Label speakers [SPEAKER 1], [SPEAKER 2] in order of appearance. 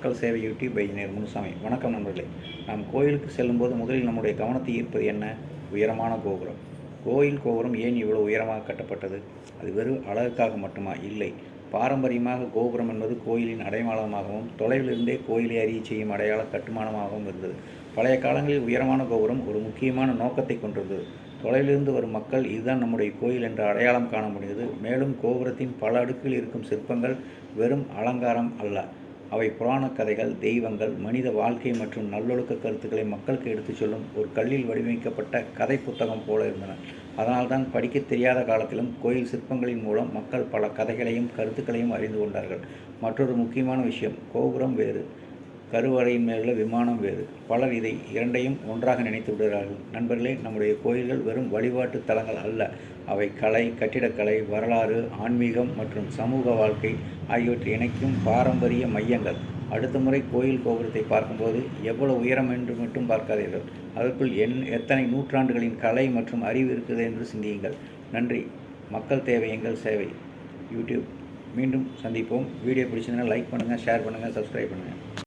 [SPEAKER 1] மக்கள் சேவை YouTube by engineer Munusamy. வணக்கம் நண்பர்களே. நாம் கோயிலுக்கு செல்லும்போது முதலில் நம்முடைய கவனத்தை ஈர்ப்பது என்ன? உயரமான கோபுரம். கோயில் கோபுரம் ஏன் இவ்வளவு உயரமாக கட்டப்பட்டது? அது வெறும் அழகுக்காக மட்டுமா? இல்லை. பாரம்பரியமாக கோபுரம் என்பது கோயிலின் அடையாளமாகவும் தொலைவிலிருந்தே கோயிலை அறிய செய்யும் அடையாள கட்டுமானமாகவும் இருந்தது. பழைய காலங்களில் உயரமான கோபுரம் ஒரு முக்கியமான நோக்கத்தை கொண்டிருந்தது. தொலைவிலிருந்து வரும் மக்கள் இதுதான் நம்முடைய கோயில் என்ற அடையாளம் காண முடிந்தது. மேலும் கோபுரத்தின் பல அடுக்கில் இருக்கும் சிற்பங்கள் வெறும் அலங்காரம் அல்ல, அவை புராண கதைகள், தெய்வங்கள், மனித வாழ்க்கை மற்றும் நல்லொழுக்க கருத்துக்களை மக்களுக்கு எடுத்துச் சொல்லும் ஒரு கல்லில் வடிவமைக்கப்பட்ட கதை புத்தகம் போல இருந்தன. அதனால்தான் படிக்க தெரியாத காலத்திலும் கோயில் சிற்பங்களின் மூலம் மக்கள் பல கதைகளையும் கருத்துக்களையும் அறிந்து கொண்டார்கள். மற்றொரு முக்கியமான விஷயம், கோபுரம் வேறு, கருவறையின் மேலுள்ள விமானம் வேறு. பலர் இதை இரண்டையும் ஒன்றாக நினைத்து விடுகிறார்கள். நண்பர்களே, நம்முடைய கோயில்கள் வெறும் வழிபாட்டு தலங்கள் அல்ல, அவை கலை, கட்டிடக்கலை, வரலாறு, ஆன்மீகம் மற்றும் சமூக வாழ்க்கை ஆகியவற்றை இணைக்கும் பாரம்பரிய மையங்கள். அடுத்த முறை கோயில் கோபுரத்தை பார்க்கும்போது எவ்வளவு உயரம் என்று மட்டும் பார்க்காதீர்கள், அதற்குள் எத்தனை நூற்றாண்டுகளின் கலை மற்றும் அறிவு இருக்குது என்று சிந்தியுங்கள். நன்றி. மக்கள் தேவை எங்கள் சேவை யூடியூப். மீண்டும் சந்திப்போம். வீடியோ பிடிச்சிருந்தா லைக் பண்ணுங்கள், ஷேர் பண்ணுங்கள், சப்ஸ்கிரைப் பண்ணுங்கள்.